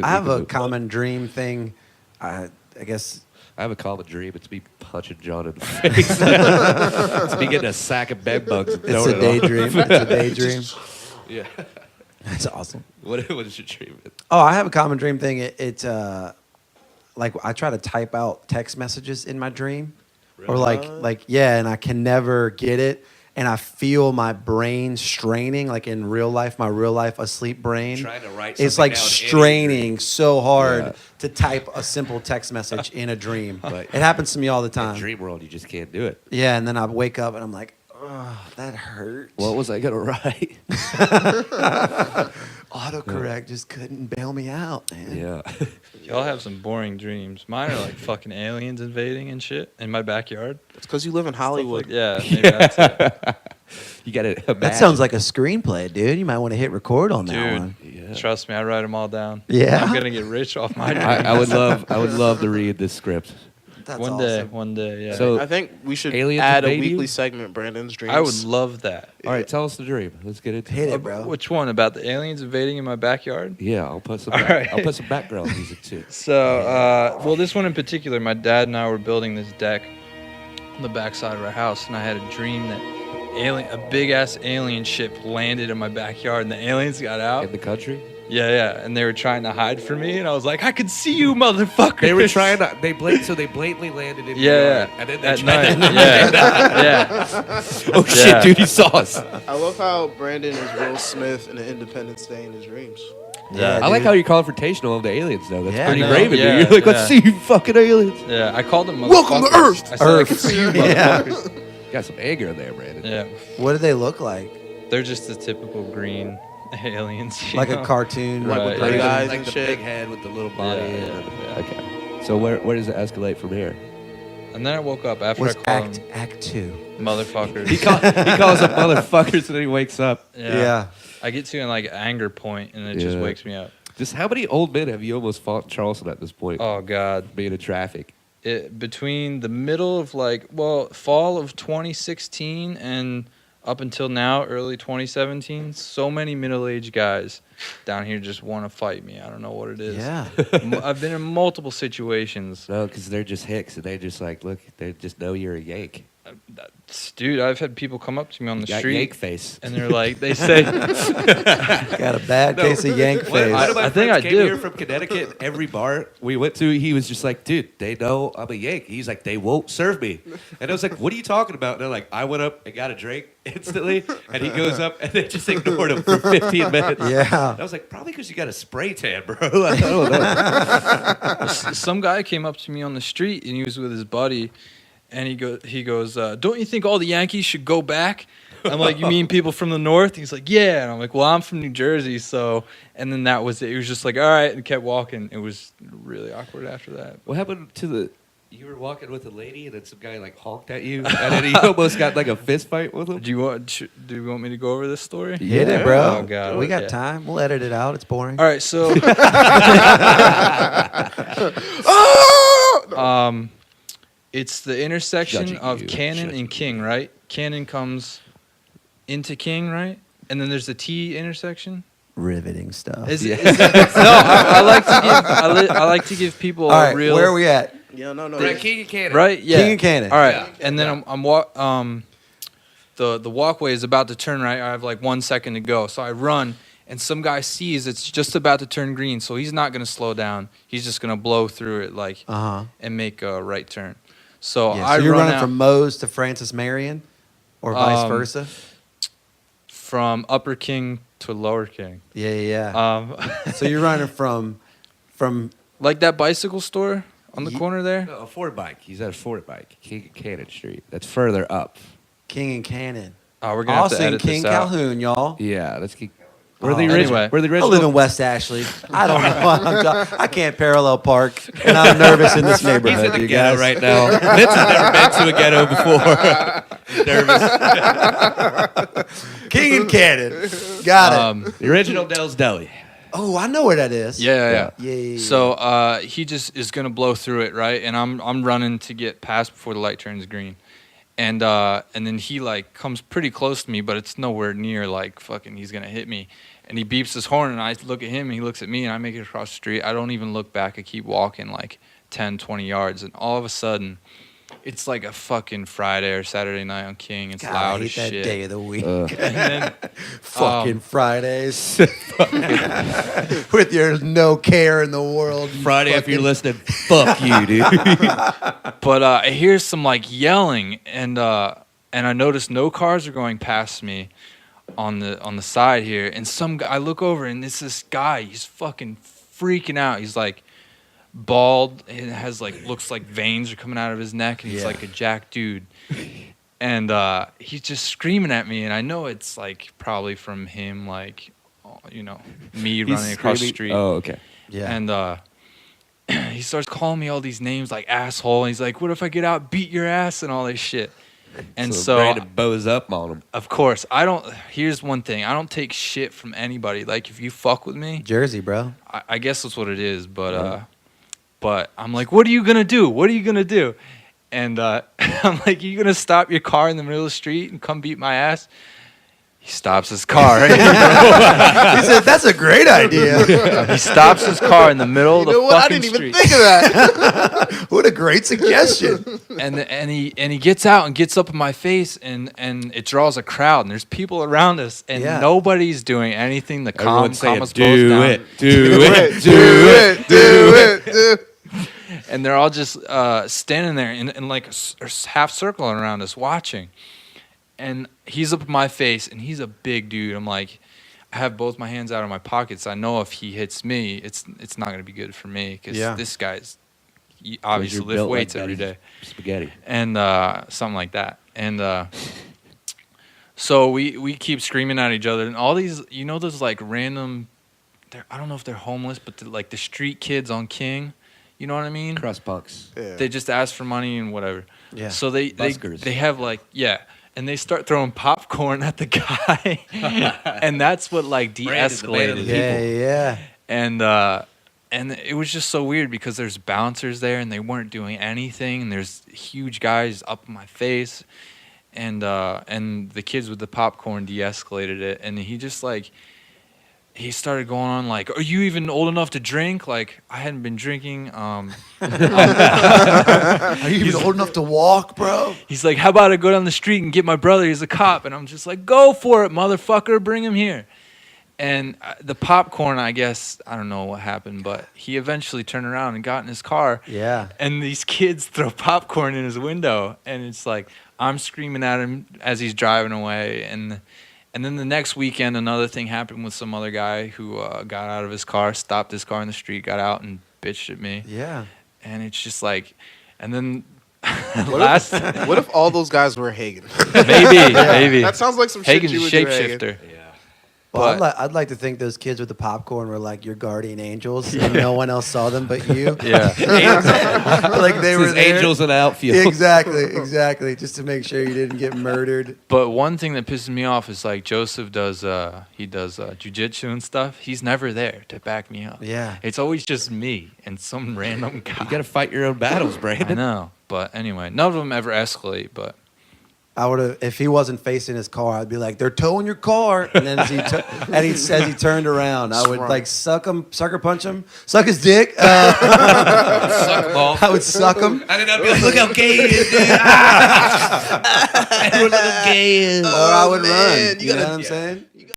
I have a common dream thing. I guess I have a common dream. It's me punching John in the face. It's me getting a sack of bed bugs. And it's a daydream. It's a daydream. Yeah. That's awesome. What is your dream? Oh, I have a common dream thing. It's like I try to type out text messages in my dream, or like yeah, and I can never get it. And I feel my brain straining, like in real life, my real life asleep brain. Trying to write it's something like down straining so hard Yeah. to type a simple text message in a dream. But it happens to me all the in time. dream world, you just can't do it. Yeah, and then I wake up and I'm like, oh, that hurts. What was I gonna write? Autocorrect just couldn't bail me out, man. Yeah. Y'all have some boring dreams. Mine are like fucking aliens invading and shit in my backyard. It's because you live in Hollywood. Yeah, maybe that's it. You got to. That sounds like a screenplay, dude. You might want to hit record on that Dude, one. Yeah. Trust me, I write them all down. Yeah? I'm gonna get rich off my dreams. I would love to read this script. That's one awesome. day, yeah. So I think we should aliens add a invade you? weekly segment, Brandon's Dreams. I would love that. all right, tell us the dream. Let's get into Hit it. it, bro. Which one about the aliens invading in my backyard? Yeah, I'll put some. All right. I'll put some background music too. So, well, this one in particular, my dad and I were building this deck on the backside of our house, and I had a dream that a big ass alien ship landed in my backyard, and the aliens got out. In the country. Yeah, and they were trying to hide from me, and I was like, I can see you, motherfucker. They were trying to. They blatantly landed in. Yeah, your yard, and then they at tried night. to. Yeah. Oh shit, Yeah. dude, he saw us. I love how Brandon is Will Smith in an Independence Day in his dreams. Yeah, I like dude. how you're confrontational of the aliens, though. That's Yeah, pretty no, brave of you. yeah, You're like, let's yeah. see you fucking aliens. Yeah, I called them motherfuckers. Welcome to Earth. I said I could Earth. see you, Yeah. motherfuckers. Got some anger there, Brandon. Yeah, What do they look like? they're just the typical green aliens. you Like know? a cartoon? Right, with big yeah. eyes like and the shit. big head with the little body. Yeah. Okay. So where does it escalate from here? And then I woke up after What's I called them Act 2? motherfuckers. He calls them motherfuckers, and then he wakes up. Yeah. I get to an like anger point, and it just Yeah. wakes me up. Just how many old men have you almost fought in Charleston at this point? Oh God! Being in traffic. Between the middle of fall of 2016 and up until now, early 2017, so many middle-aged guys down here just want to fight me. I don't know what it is. Yeah. I've been in multiple situations. No, because they're just hicks, and they just like look. They just know you're a Yank. Dude, I've had people come up to me on the You got street, Yank face. and they're like, they say, Got a bad case of Yank face. One of my I think friends I came do. here from Connecticut. Every bar we went to, he was just like, dude, they know I'm a Yank. He's like, they won't serve me. And I was like, what are you talking about? And they're like, I went up and got a drink instantly. And he goes up and they just ignored him for 15 minutes. Yeah. And I was like, probably because you got a spray tan, bro. Like, I don't know. some guy came up to me on the street, and he was with his buddy, and he goes, don't you think all the Yankees should go back? I'm like, you mean people from the north? He's like, yeah. And I'm like, well, I'm from New Jersey, so. And then that was it. He was just like, all right, and kept walking. It was really awkward after that. What happened to the... You were walking with a lady, and then some guy like honked at you, and then he almost got like a fist fight with him. Do you want me to go over this story? Hit it, bro. Oh, God. We got Yeah. time. We'll edit it out. It's boring. All right, so it's the intersection Judging of you, Cannon judging and King, right? Cannon comes into King, right? And then there's the T intersection. Riveting stuff. Is it, no, I like to give people All right, a real. where are we at? Yeah, no. Right, King and Cannon. Right? Yeah. King and Cannon. All right, Yeah. and then the walkway is about to turn right. I have like 1 second to go, so I run, and some guy sees it's just about to turn green, so he's not gonna slow down. He's just gonna blow through it and make a right turn. So Yeah, I so you're run running out from Mose to Francis Marion, or vice versa. from Upper King to Lower King. Yeah. So you're running from Like that bicycle store on the corner there. No, a Ford bike. He's at a Ford bike. King and Cannon Street. That's further up. King and Cannon. Oh, we're gonna have to Also in edit King this out. Calhoun, y'all. Yeah, let's keep. Oh, We're the original. anyway. We're the I original. live in West Ashley. I don't know. I can't parallel park, and I'm nervous in this He's in neighborhood. the You ghetto guys. right now. Vince has never been to a ghetto before. He's nervous. King and Cannon. Got it. The original Dell's Deli. Oh, I know where that is. Yeah. Yeah. So he just is gonna blow through it, right? And I'm running to get past before the light turns green, and then he like comes pretty close to me, but it's nowhere near like fucking he's gonna hit me. And he beeps his horn, and I look at him, and he looks at me, and I make it across the street. I don't even look back. I keep walking like 10, 20 yards, and all of a sudden, it's like a fucking Friday or Saturday night on King. It's God, loud I as hate that shit. day of the week. And then, Fucking Fridays. With your no care in the world. Friday, if you're listening, fuck you, dude. but I hear some like yelling, and I notice no cars are going past me on the side here, and some guy, I look over, and it's this guy. He's fucking freaking out. He's like bald, and has like looks like veins are coming out of his neck, and he's like a jack dude. And he's just screaming at me, and I know it's like probably from him, like, you know, me running across the street. Oh, okay. Yeah. And he starts calling me all these names like asshole. And he's like, "What if I get out, beat your ass," and all this shit. And so Brandon bows up on him. of course, here's one thing. I don't take shit from anybody. Like, if you fuck with me, Jersey, bro. I guess that's what it is. But I'm like, "What are you gonna do? What are you gonna do?" And I'm like, "You gonna stop your car in the middle of the street and come beat my ass?" He stops his car. He said, "That's a great idea." He stops his car in the middle of the what? I fucking didn't street. even think of that. What a great suggestion. And he gets out and gets up in my face, and it draws a crowd, and there's people around us, and nobody's doing anything. The Everyone's saying, calmest do down. it, do it, Do it. And they're all just standing there in like a half circle around us watching. And he's up in my face, and he's a big dude. I'm like, I have both my hands out of my pockets. I know if he hits me, it's not going to be good for me, because this guy's obviously lift weights every day. Spaghetti. And something like that. And so we keep screaming at each other. And all these, you know, those like random, I don't know if they're homeless, but like the street kids on King. You know what I mean? Crust punks. Yeah. They just ask for money and whatever. Yeah. So they Buskers. have like, and they start throwing popcorn at the guy. And that's what like Brandon's the man of de-escalated the people. Yeah. And it was just so weird because there's bouncers there and they weren't doing anything. And there's huge guys up in my face. And the kids with the popcorn de-escalated it. And he just like, he started going on like, "Are you even old enough to drink?" Like, I hadn't been drinking. Are you even old enough to walk, bro? He's like, "How about I go down the street and get my brother? He's a cop." And I'm just like, "Go for it, motherfucker. Bring him here." And the popcorn, I guess, I don't know what happened, but he eventually turned around and got in his car. Yeah. And these kids throw popcorn in his window. And it's like, I'm screaming at him as he's driving away. And then the next weekend, another thing happened with some other guy who got out of his car, stopped his car in the street, got out and bitched at me. Yeah. And it's just like, and then What if all those guys were Hagan? maybe. That sounds like some Hagan's shit a you would do, Hagan. shapeshifter. Well, But- I'd like to think those kids with the popcorn were like your guardian angels, and no one else saw them but you. Yeah. Like they were His there. angels in the outfield. Exactly. Just to make sure you didn't get murdered. But one thing that pisses me off is like Joseph does jujitsu and stuff. He's never there to back me up. Yeah. It's always just me and some random guy. You got to fight your own battles, I Brandon. know. But anyway, none of them ever escalate. But I would have, if he wasn't facing his car, I'd be like, "They're towing your car." And then as he turned around, I would like sucker punch him, suck his dick. Suck ball. I would suck him. And then I'd be like, look how gay he is, dude. Everyone look how gay he is. Or I would man, run. you You know gotta- what I'm saying?